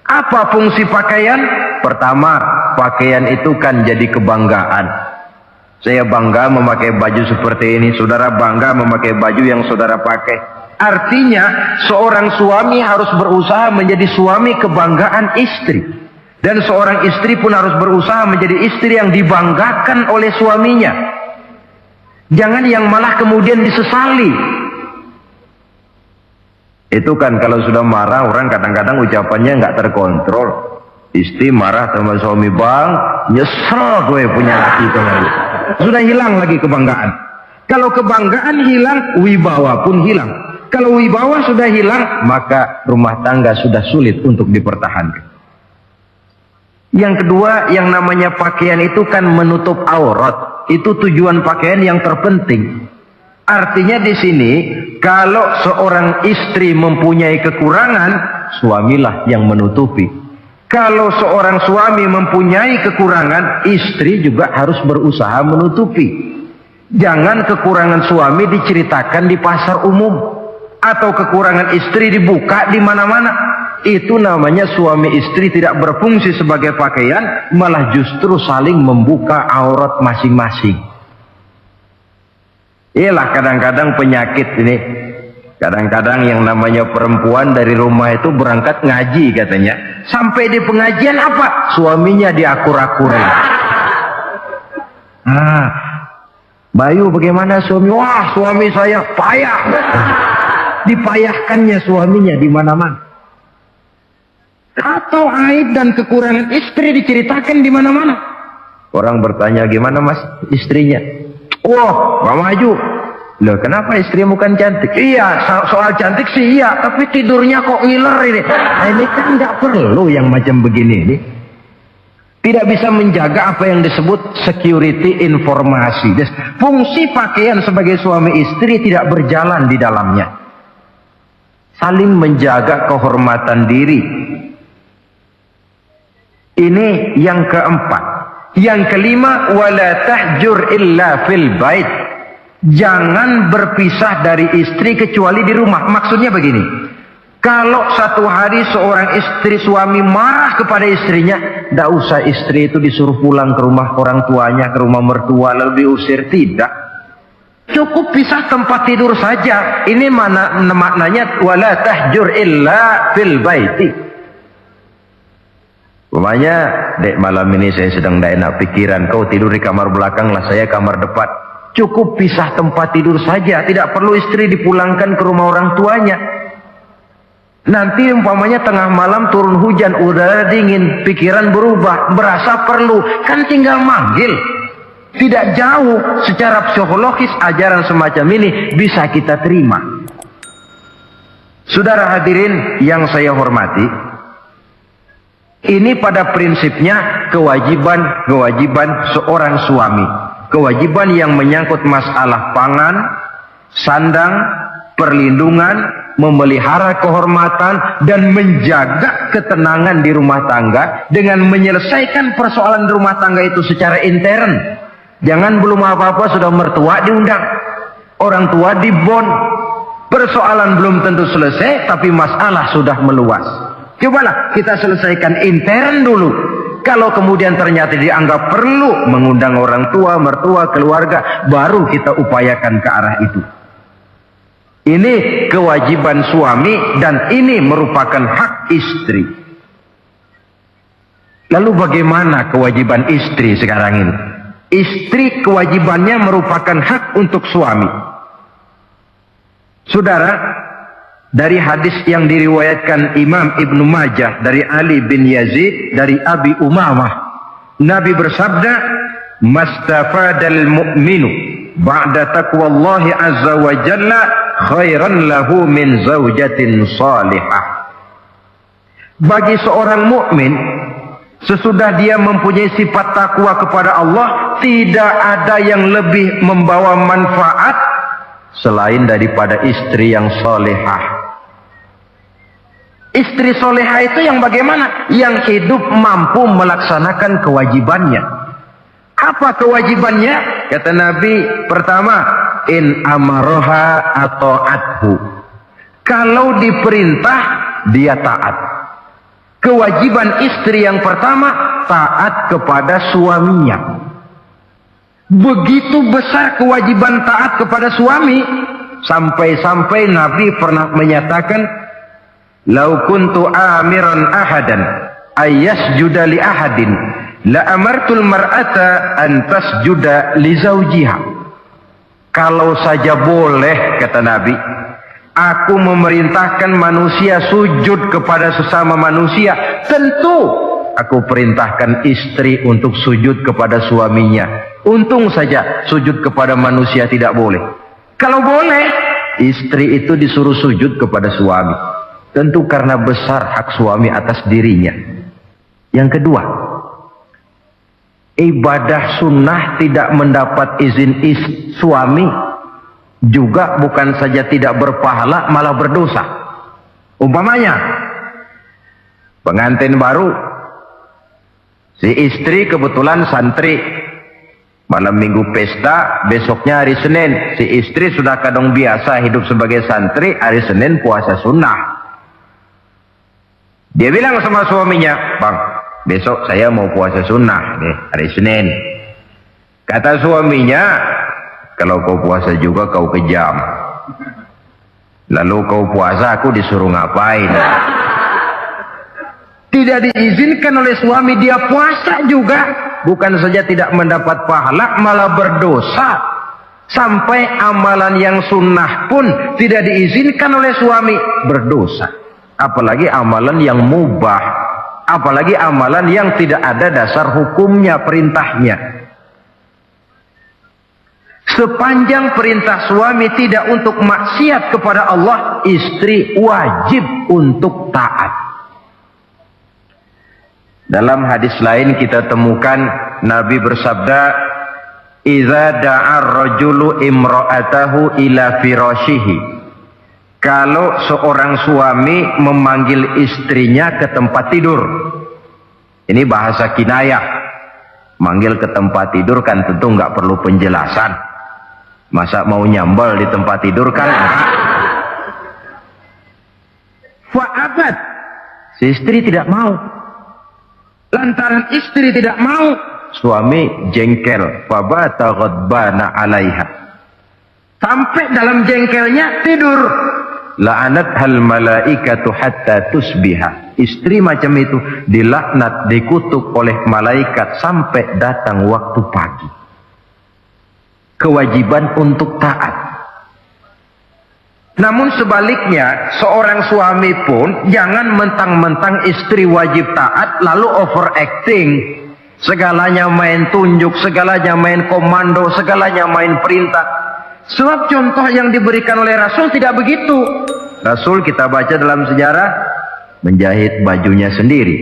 Apa fungsi pakaian? Pertama, pakaian itu kan jadi kebanggaan. Saya bangga memakai baju seperti ini, saudara bangga memakai baju yang saudara pakai. Artinya seorang suami harus berusaha menjadi suami kebanggaan istri. Dan seorang istri pun harus berusaha menjadi istri yang dibanggakan oleh suaminya. Jangan yang malah kemudian disesali. Itu kan kalau sudah marah orang kadang-kadang ucapannya nggak terkontrol. Istri marah sama suami, bang, nyesel gue punya laki kemarin. Sudah hilang lagi kebanggaan. Kalau kebanggaan hilang, wibawa pun hilang. Kalau wibawa sudah hilang, maka rumah tangga sudah sulit untuk dipertahankan. Yang kedua, yang namanya pakaian itu kan menutup aurat. Itu tujuan pakaian yang terpenting. Artinya di sini, kalau seorang istri mempunyai kekurangan, suamilah yang menutupi. Kalau seorang suami mempunyai kekurangan, istri juga harus berusaha menutupi. Jangan kekurangan suami diceritakan di pasar umum, atau kekurangan istri dibuka di mana-mana. Itu namanya suami istri tidak berfungsi sebagai pakaian, malah justru saling membuka aurat masing-masing. Iyalah kadang-kadang penyakit ini. Kadang-kadang yang namanya perempuan dari rumah itu berangkat ngaji katanya. Sampai di pengajian apa? Suaminya diakur-akurin. Bayu bagaimana suami? Wah, suami saya payah. Dipayahkannya suaminya di mana-mana. Atau aib dan kekurangan istri diceritakan di mana-mana. Orang bertanya, gimana mas istrinya? Wah, Pak Maju. Loh, kenapa istrimu kan cantik? Iya, soal cantik sih iya, tapi tidurnya kok ngiler ini. Nah, ini kan nggak perlu yang macam begini ini. Tidak bisa menjaga apa yang disebut security informasi. Fungsi pakaian sebagai suami istri tidak berjalan di dalamnya. Saling menjaga kehormatan diri. Ini yang keempat. Yang kelima, wala tahjur illa fil bait. Jangan berpisah dari istri kecuali di rumah. Maksudnya begini, kalau satu hari seorang istri suami marah kepada istrinya, tidak usah istri itu disuruh pulang ke rumah orang tuanya, ke rumah mertua lalu diusir. Tidak, cukup pisah tempat tidur saja. Ini mana maknanya wala tahjur illa fil baiti. Umpamanya, dek malam ini saya sedang tidak enak pikiran, kau tidur di kamar belakang lah, saya kamar depan. Cukup pisah tempat tidur saja, tidak perlu istri dipulangkan ke rumah orang tuanya. Nanti umpamanya tengah malam turun hujan, udara dingin, pikiran berubah, berasa perlu, kan tinggal manggil. Tidak jauh secara psikologis ajaran semacam ini bisa kita terima. Saudara hadirin yang saya hormati, ini pada prinsipnya kewajiban seorang suami. Kewajiban yang menyangkut masalah pangan, sandang, perlindungan, memelihara kehormatan, dan menjaga ketenangan di rumah tangga dengan menyelesaikan persoalan rumah tangga itu secara intern. Jangan belum apa-apa sudah mertua diundang. Orang tua dibon. Persoalan belum tentu selesai, tapi masalah sudah meluas. Cobalah kita selesaikan intern dulu. Kalau kemudian ternyata dianggap perlu mengundang orang tua, mertua, keluarga, baru kita upayakan ke arah itu. Ini kewajiban suami dan ini merupakan hak istri. Lalu bagaimana kewajiban istri sekarang ini? Istri kewajibannya merupakan hak untuk suami. Saudara, dari hadis yang diriwayatkan Imam Ibnu Majah dari Ali bin Yazid dari Abi Umamah, Nabi bersabda, "Mastafadal mu'minu ba'da taqwallahi azza wa jalla khairan lahu min zaujatin salihah." Bagi seorang mukmin, sesudah dia mempunyai sifat takwa kepada Allah, tidak ada yang lebih membawa manfaat selain daripada istri yang solehah. Istri solehah itu yang bagaimana? Yang hidup mampu melaksanakan kewajibannya. Apa kewajibannya? Kata Nabi, pertama, in amaroha atau athu. Kalau diperintah, dia taat. Kewajiban istri yang pertama, taat kepada suaminya. Begitu besar kewajiban taat kepada suami, sampai-sampai Nabi pernah menyatakan, "Lau kuntu amiran ahadan ayyasjuda li ahadin la amartul mar'ata an tasjuda li zawjiha." Kalau saja boleh, kata Nabi, aku memerintahkan manusia sujud kepada sesama manusia, tentu aku perintahkan istri untuk sujud kepada suaminya. Untung saja sujud kepada manusia tidak boleh. Kalau boleh, istri itu disuruh sujud kepada suami. Tentu karena besar hak suami atas dirinya. Yang kedua, ibadah sunnah tidak mendapat izin suami juga bukan saja tidak berpahala, malah berdosa. Umpamanya, pengantin baru, si istri kebetulan santri, malam minggu pesta, besoknya hari Senin. Si istri sudah kadang biasa hidup sebagai santri, hari Senin puasa sunnah. Dia bilang sama suaminya, "Bang, besok saya mau puasa sunnah nih, hari Senin." Kata suaminya, "Kalau kau puasa juga kau kejam. Lalu kau puasa, aku disuruh ngapain?" Tidak diizinkan oleh suami, dia puasa juga. Bukan saja tidak mendapat pahala, malah berdosa. Sampai amalan yang sunnah pun tidak diizinkan oleh suami, berdosa. Apalagi amalan yang mubah, apalagi amalan yang tidak ada dasar hukumnya, perintahnya. Sepanjang perintah suami tidak untuk maksiat kepada Allah, istri wajib untuk taat. Dalam hadis lain kita temukan Nabi bersabda, "Idza da'a ar-rajulu imra'atahu ila firashihi." Kalau seorang suami memanggil istrinya ke tempat tidur. Ini bahasa kinayah. Manggil ke tempat tidur kan tentu nggak perlu penjelasan. Masa mau nyambal di tempat tidur kan? Fa'abat. Si istri tidak mau. Lantaran istri tidak mau, suami jengkel. Fabata ghadbana 'alaiha. Sampai dalam jengkelnya tidur. La'anat hal malaikatu hatta tusbiha. Istri macam itu dilaknat, dikutuk oleh malaikat sampai datang waktu pagi. Kewajiban untuk taat. Namun sebaliknya, seorang suami pun jangan mentang-mentang istri wajib taat lalu overacting. Segalanya main tunjuk, segalanya main komando, segalanya main perintah. Sebab contoh yang diberikan oleh Rasul tidak begitu. Rasul kita baca dalam sejarah menjahit bajunya sendiri,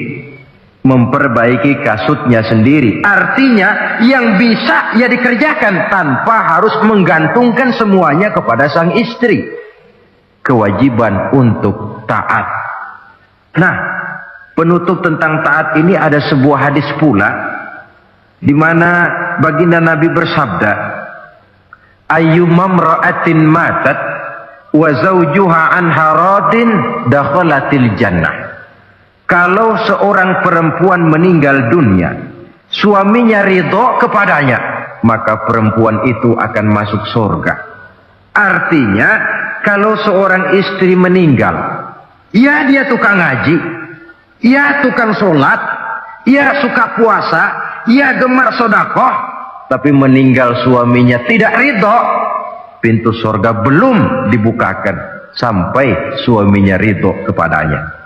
memperbaiki kasutnya sendiri. Artinya yang bisa ya dikerjakan tanpa harus menggantungkan semuanya kepada sang istri. Kewajiban untuk taat. Nah, penutup tentang taat ini ada sebuah hadis pula di mana baginda Nabi bersabda, ayyumam ra'atin matat wa zawjuha anha radin dakhalatil jannah. Kalau seorang perempuan meninggal dunia, suaminya ridho kepadanya, maka perempuan itu akan masuk surga. Artinya, kalau seorang istri meninggal, ya dia tukang ngaji, ya tukang sholat, ya suka puasa, ya gemar sedekah, tapi meninggal suaminya tidak ridho, pintu surga belum dibukakan sampai suaminya ridho kepadanya.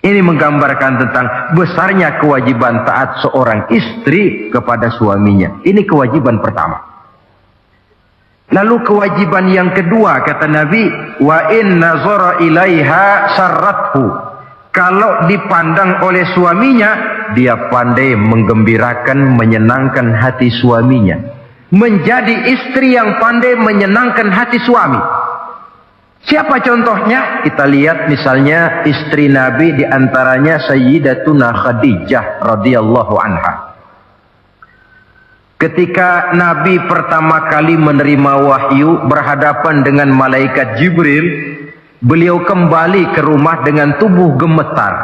Ini menggambarkan tentang besarnya kewajiban taat seorang istri kepada suaminya. Ini kewajiban pertama. Lalu kewajiban yang kedua, kata Nabi, wa in nazara ilaiha sarrathu. Kalau dipandang oleh suaminya, dia pandai menggembirakan, menyenangkan hati suaminya. Menjadi istri yang pandai menyenangkan hati suami. Siapa contohnya? Kita lihat misalnya istri Nabi, diantaranya Sayyidatuna Khadijah radhiyallahu anha. Ketika Nabi pertama kali menerima wahyu berhadapan dengan malaikat Jibril, beliau kembali ke rumah dengan tubuh gemetar.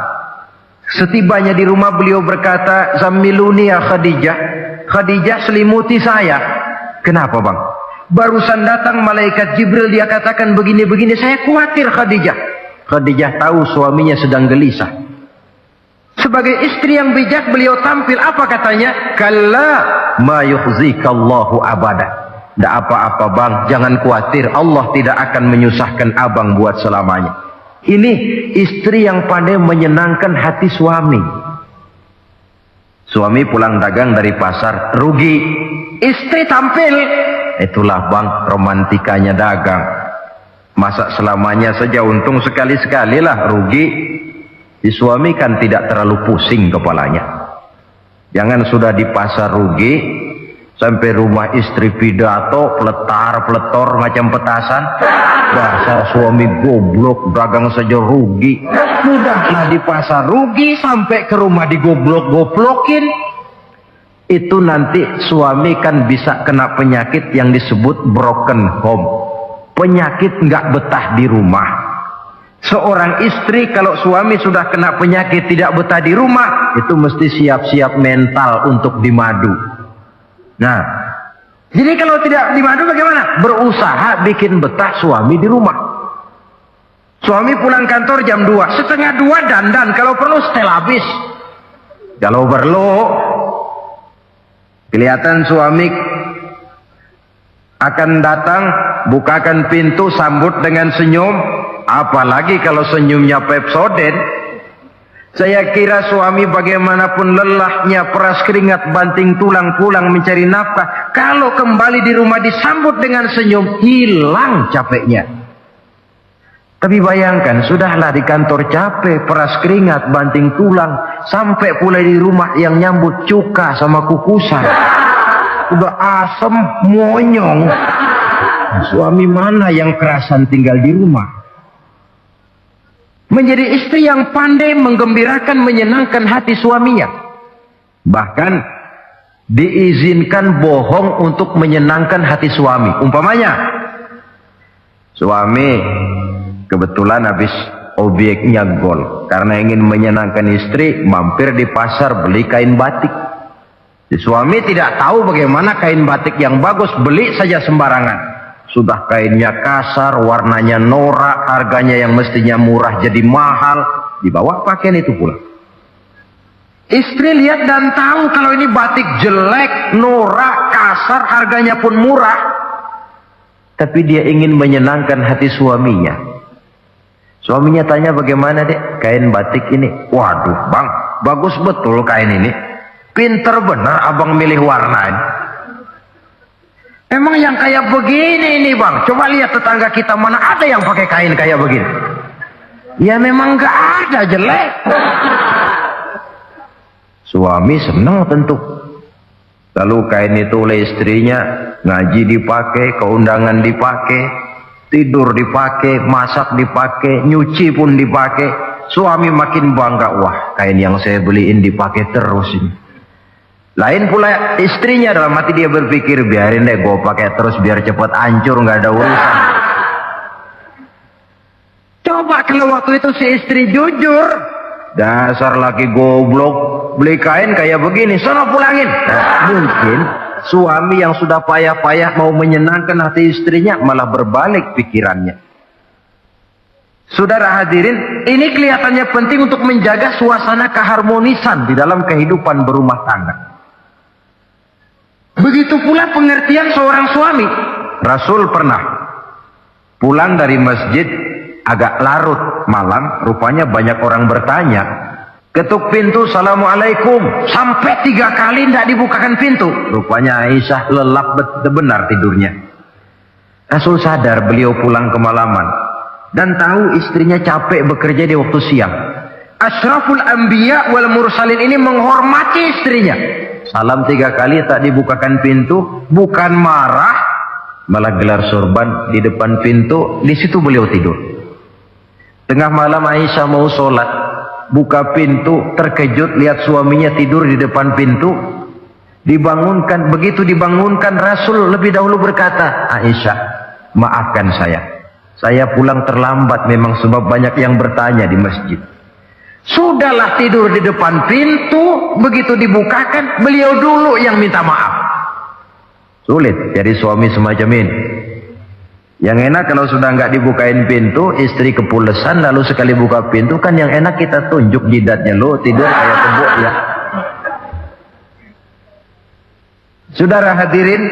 Setibanya di rumah beliau berkata, "Zammiluni ya Khadijah." Khadijah, selimuti saya. Kenapa bang? Barusan datang malaikat Jibril, dia katakan begini-begini, saya khawatir Khadijah. Khadijah tahu suaminya sedang gelisah. Sebagai istri yang bijak beliau tampil, apa katanya? Kalla ma yukhzikallahu abada. Tidak apa-apa bang, jangan khawatir, Allah tidak akan menyusahkan abang buat selamanya. Ini istri yang pandai menyenangkan hati suami. Suami pulang dagang dari pasar, rugi. Istri tampil. Itulah bang, romantikanya dagang. Masa selamanya saja untung sekali-sekali lah, rugi. Si suami kan tidak terlalu pusing kepalanya. Jangan sudah di pasar rugi, sampai rumah istri pidato, peletar-peletor macam petasan. Dasar suami goblok, dagang saja rugi. Sudahlah di pasar rugi, sampai ke rumah digoblok-goblokin. Itu nanti suami kan bisa kena penyakit yang disebut broken home. Penyakit nggak betah di rumah. Seorang istri kalau suami sudah kena penyakit tidak betah di rumah, itu mesti siap-siap mental untuk dimadu. Nah, jadi kalau tidak dimadu bagaimana? Berusaha bikin betah suami di rumah. Suami pulang kantor jam 2, setengah 2 dandan, kalau perlu setel habis. Kalau perlu, kelihatan suami akan datang, bukakan pintu, sambut dengan senyum. Apalagi kalau senyumnya Pepsodent. Saya kira suami bagaimanapun lelahnya, peras keringat, banting tulang, pulang mencari nafkah, kalau kembali di rumah disambut dengan senyum, hilang capeknya. Tapi bayangkan, sudahlah di kantor capek, peras keringat, banting tulang, sampai pula di rumah yang nyambut cuka sama kukusan. Udah asem, monyong. Suami mana yang kerasan tinggal di rumah? Menjadi istri yang pandai menggembirakan, menyenangkan hati suaminya. Bahkan diizinkan bohong untuk menyenangkan hati suami. Umpamanya, suami kebetulan habis obyeknya gol. Karena ingin menyenangkan istri, mampir di pasar beli kain batik. Si suami tidak tahu bagaimana kain batik yang bagus, beli saja sembarangan. Sudah kainnya kasar, warnanya norak, harganya yang mestinya murah jadi mahal, dibawa pakaian itu pulang. Istri lihat dan tahu kalau ini batik jelek, norak, kasar, harganya pun murah. Tapi dia ingin menyenangkan hati suaminya. Suaminya tanya, bagaimana dek kain batik ini? Waduh bang, bagus betul kain ini. Pinter benar abang milih warna ini. Emang yang kayak begini ini bang, coba lihat tetangga kita, mana ada yang pakai kain kayak begini? Ya memang gak ada, jelek. Suami senang tentu. Lalu kain itu oleh istrinya, ngaji dipakai, keundangan dipakai, tidur dipakai, masak dipakai, nyuci pun dipakai. Suami makin bangga, wah kain yang saya beliin dipakai terus ini. Lain pula istrinya, dalam hati dia berpikir, biarin deh gue pakai terus biar cepet hancur, nggak ada urusan. Coba kalau waktu itu si istri jujur, dasar laki goblok, beli kain kayak begini, sono pulangin. Nah, mungkin suami yang sudah payah-payah mau menyenangkan hati istrinya malah berbalik pikirannya. Saudara hadirin, ini kelihatannya penting untuk menjaga suasana keharmonisan di dalam kehidupan berumah tangga. Begitu pula pengertian seorang suami. Rasul pernah pulang dari masjid agak larut malam, rupanya banyak orang bertanya. Ketuk pintu, Assalamualaikum, sampai 3 kali tidak dibukakan pintu. Rupanya Aisyah lelap benar tidurnya. Rasul sadar beliau pulang kemalaman dan tahu istrinya capek bekerja di waktu siang. Ashraful Anbiya wal Mursalin ini menghormati istrinya. Salam 3 kali tak dibukakan pintu, bukan marah, malah gelar sorban di depan pintu. Di situ beliau tidur. Tengah malam Aisyah mau sholat, buka pintu, terkejut lihat suaminya tidur di depan pintu. Dibangunkan, begitu dibangunkan Rasul lebih dahulu berkata, Aisyah, maafkan saya pulang terlambat memang sebab banyak yang bertanya di masjid. Sudahlah tidur di depan pintu, begitu dibukakan beliau dulu yang minta maaf. Sulit jadi suami semacam ini. Yang enak kalau sudah nggak dibukain pintu, istri kepulesan, lalu sekali buka pintu kan yang enak kita tunjuk jidatnya, lo tidur kayak kebo ya. Saudara hadirin,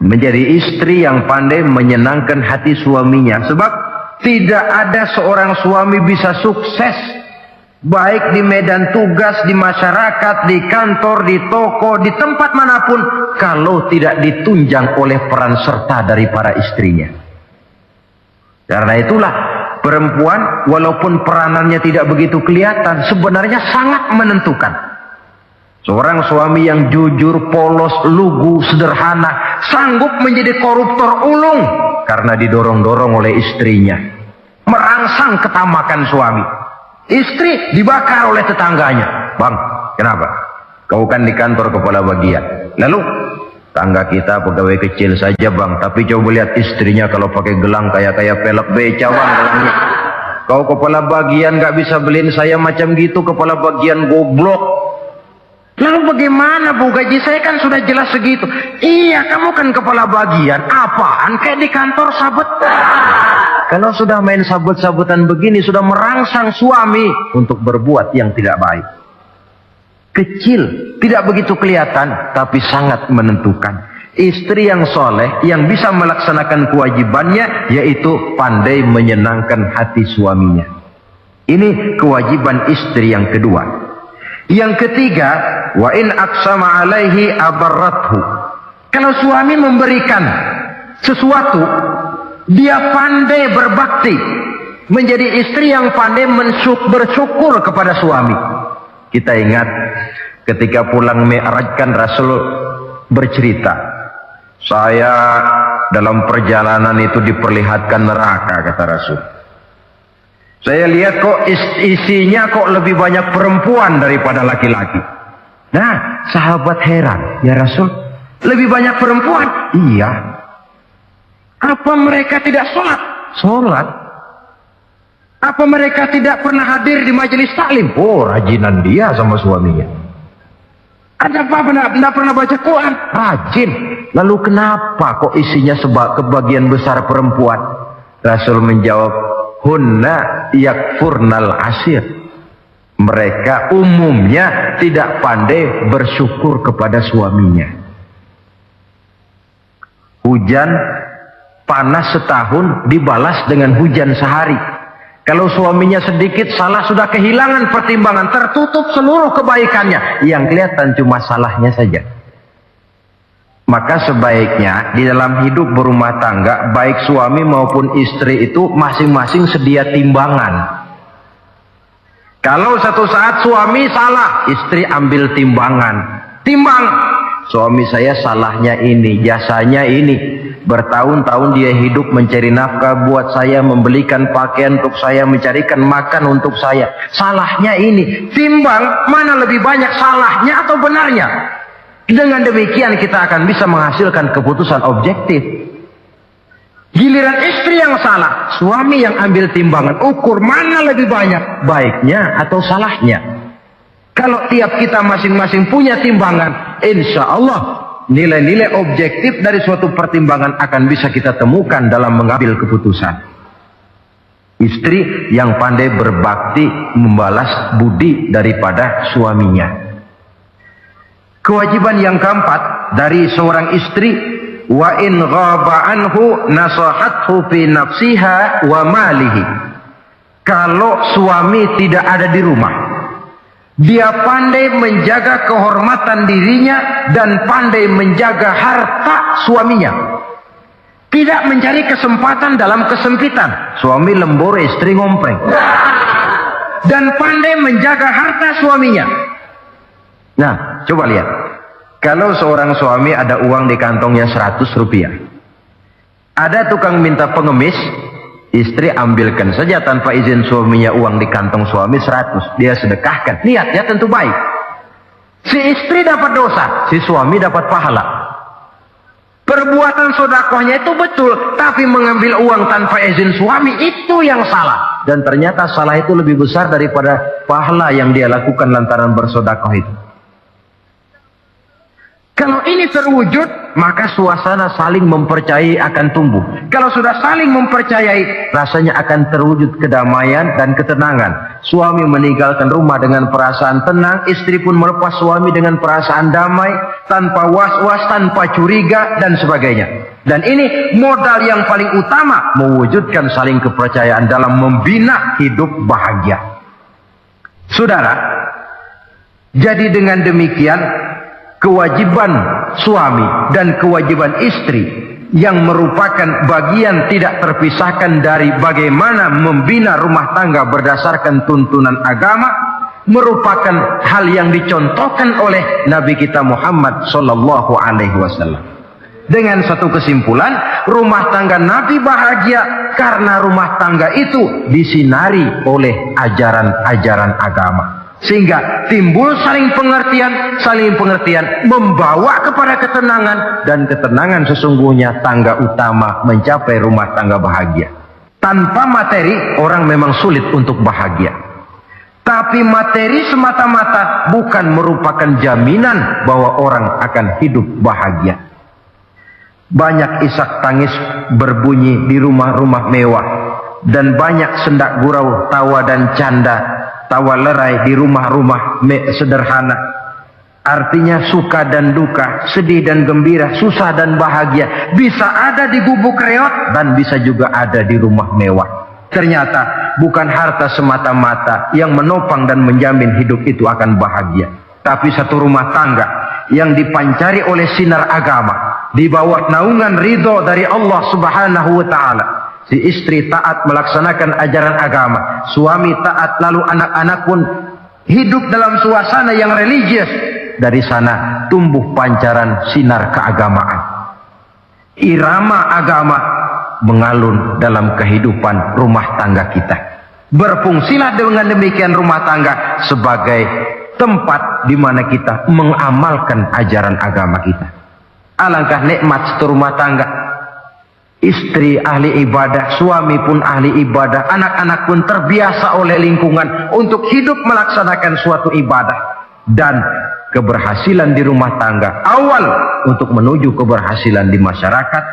menjadi istri yang pandai menyenangkan hati suaminya, sebab tidak ada seorang suami bisa sukses baik di medan tugas, di masyarakat, di kantor, di toko, di tempat manapun, kalau tidak ditunjang oleh peran serta dari para istrinya. Karena itulah perempuan walaupun peranannya tidak begitu kelihatan, sebenarnya sangat menentukan. Seorang suami yang jujur, polos, lugu, sederhana, sanggup menjadi koruptor ulung karena didorong-dorong oleh istrinya. Merangsang ketamakan suami. Istri dibakar oleh tetangganya. Bang, kenapa? Kau kan di kantor kepala bagian. Lalu, tangga kita pegawai kecil saja bang. Tapi coba lihat istrinya kalau pakai gelang kayak pelek beca bang gelangnya. Kau kepala bagian gak bisa beliin saya macam gitu, kepala bagian goblok. Lalu bagaimana bu, gaji saya kan sudah jelas segitu. Iya, kamu kan kepala bagian. Apaan kayak di kantor sabet. Kalau sudah main sabut-sabutan begini, sudah merangsang suami untuk berbuat yang tidak baik. Kecil, tidak begitu kelihatan, tapi sangat menentukan. Istri yang soleh, yang bisa melaksanakan kewajibannya, yaitu pandai menyenangkan hati suaminya. Ini kewajiban istri yang kedua. Yang ketiga, wa in aqsama alaihi abarrathu. Kalau suami memberikan sesuatu, dia pandai berbakti, menjadi istri yang pandai bersyukur kepada suami. Kita ingat ketika pulang Mi'raj kan Rasul bercerita, saya dalam perjalanan itu diperlihatkan neraka, kata Rasul. Saya lihat kok isinya kok lebih banyak perempuan daripada laki-laki. Nah, sahabat heran, ya Rasul, lebih banyak perempuan? Iya. Apa mereka tidak sholat? Sholat. Apa mereka tidak pernah hadir di majelis taklim? Oh, rajinan dia sama suaminya. Ada apa? Tidak pernah baca Quran? Rajin. Lalu kenapa kok isinya kebagian besar perempuan? Rasul menjawab, hunna yakfurnal asir. Mereka umumnya tidak pandai bersyukur kepada suaminya. Hujan panas setahun dibalas dengan hujan sehari. Kalau suaminya sedikit salah, sudah kehilangan pertimbangan, tertutup seluruh kebaikannya. Yang kelihatan cuma salahnya saja. Maka sebaiknya di dalam hidup berumah tangga, baik suami maupun istri itu masing-masing sedia timbangan. Kalau satu saat suami salah, istri ambil timbangan. Timbang, suami saya salahnya ini, jasanya ini. Bertahun-tahun dia hidup mencari nafkah buat saya, membelikan pakaian untuk saya, mencarikan makan untuk saya. Salahnya ini. Timbang, mana lebih banyak salahnya atau benarnya? Dengan demikian kita akan bisa menghasilkan keputusan objektif. Giliran istri yang salah, suami yang ambil timbangan, ukur mana lebih banyak, baiknya atau salahnya. Kalau tiap kita masing-masing punya timbangan, insya Allah nilai-nilai objektif dari suatu pertimbangan akan bisa kita temukan dalam mengambil keputusan. Istri yang pandai berbakti membalas budi daripada suaminya. Kewajiban yang keempat dari seorang istri, wa in ghaba anhu nasahathu fi nafsiha wa malihi. Kalau suami tidak ada di rumah, dia pandai menjaga kehormatan dirinya dan pandai menjaga harta suaminya. Tidak mencari kesempatan dalam kesempitan. Suami lembur, istri ngompreng. Dan pandai menjaga harta suaminya. Nah, coba lihat. Kalau seorang suami ada uang di kantongnya 100 rupiah. Ada tukang minta pengemis, istri ambilkan saja tanpa izin suaminya uang di kantong suami 100. Dia sedekahkan. Niatnya tentu baik. Si istri dapat dosa, si suami dapat pahala. Perbuatan sedekahnya itu betul, tapi mengambil uang tanpa izin suami itu yang salah. Dan ternyata salah itu lebih besar daripada pahala yang dia lakukan lantaran bersedekah itu. Kalau ini terwujud, maka suasana saling mempercayai akan tumbuh. Kalau sudah saling mempercayai, rasanya akan terwujud kedamaian dan ketenangan. Suami meninggalkan rumah dengan perasaan tenang, istri pun melepas suami dengan perasaan damai, tanpa was-was, tanpa curiga, dan sebagainya. Dan ini modal yang paling utama, mewujudkan saling kepercayaan dalam membina hidup bahagia. Saudara, jadi dengan demikian, kewajiban suami dan kewajiban istri yang merupakan bagian tidak terpisahkan dari bagaimana membina rumah tangga berdasarkan tuntunan agama, merupakan hal yang dicontohkan oleh Nabi kita Muhammad sallallahu alaihi wasallam. Dengan satu kesimpulan, rumah tangga Nabi bahagia karena rumah tangga itu disinari oleh ajaran-ajaran agama. Sehingga timbul saling pengertian membawa kepada ketenangan, dan ketenangan sesungguhnya tangga utama mencapai rumah tangga bahagia. Tanpa materi orang memang sulit untuk bahagia, tapi materi semata-mata bukan merupakan jaminan bahwa orang akan hidup bahagia. Banyak isak tangis berbunyi di rumah-rumah mewah, dan banyak sendak gurau, tawa dan canda, tawa lerai di rumah-rumah sederhana. Artinya suka dan duka, sedih dan gembira, susah dan bahagia bisa ada di gubuk reot dan bisa juga ada di rumah mewah. Ternyata bukan harta semata-mata yang menopang dan menjamin hidup itu akan bahagia, tapi satu rumah tangga yang dipancari oleh sinar agama, di bawah naungan ridho dari Allah Subhanahu wa taala. Si istri taat melaksanakan ajaran agama, suami taat, lalu anak-anak pun hidup dalam suasana yang religius. Dari sana tumbuh pancaran sinar keagamaan. Irama agama mengalun dalam kehidupan rumah tangga kita. Berfungsilah dengan demikian rumah tangga sebagai tempat di mana kita mengamalkan ajaran agama kita. Alangkah nikmat satu rumah tangga. Istri ahli ibadah, suami pun ahli ibadah, anak-anak pun terbiasa oleh lingkungan untuk hidup melaksanakan suatu ibadah. Dan keberhasilan di rumah tangga awal untuk menuju keberhasilan di masyarakat,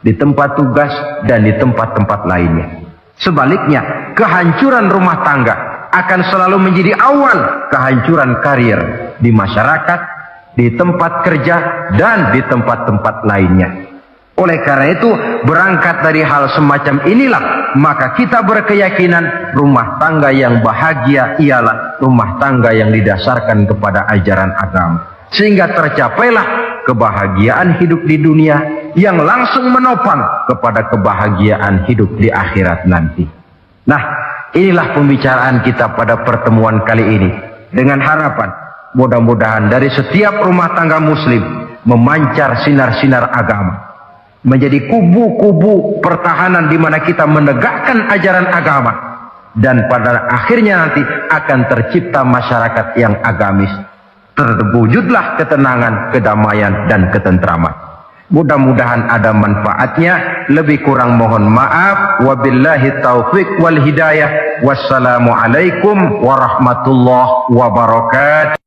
di tempat tugas, dan di tempat-tempat lainnya. Sebaliknya, kehancuran rumah tangga akan selalu menjadi awal kehancuran karir di masyarakat, di tempat kerja, dan di tempat-tempat lainnya. Oleh karena itu, berangkat dari hal semacam inilah, maka kita berkeyakinan rumah tangga yang bahagia ialah rumah tangga yang didasarkan kepada ajaran agama. Sehingga tercapailah kebahagiaan hidup di dunia yang langsung menopang kepada kebahagiaan hidup di akhirat nanti. Nah, inilah pembicaraan kita pada pertemuan kali ini. Dengan harapan, mudah-mudahan dari setiap rumah tangga muslim memancar sinar-sinar agama, menjadi kubu-kubu pertahanan di mana kita menegakkan ajaran agama, dan pada akhirnya nanti akan tercipta masyarakat yang agamis, terwujudlah ketenangan, kedamaian, dan ketentraman. Mudah-mudahan ada manfaatnya. Lebih kurang mohon maaf. Wabillahi taufiq wal hidayah. Wassalamualaikum warahmatullahi wabarakatuh.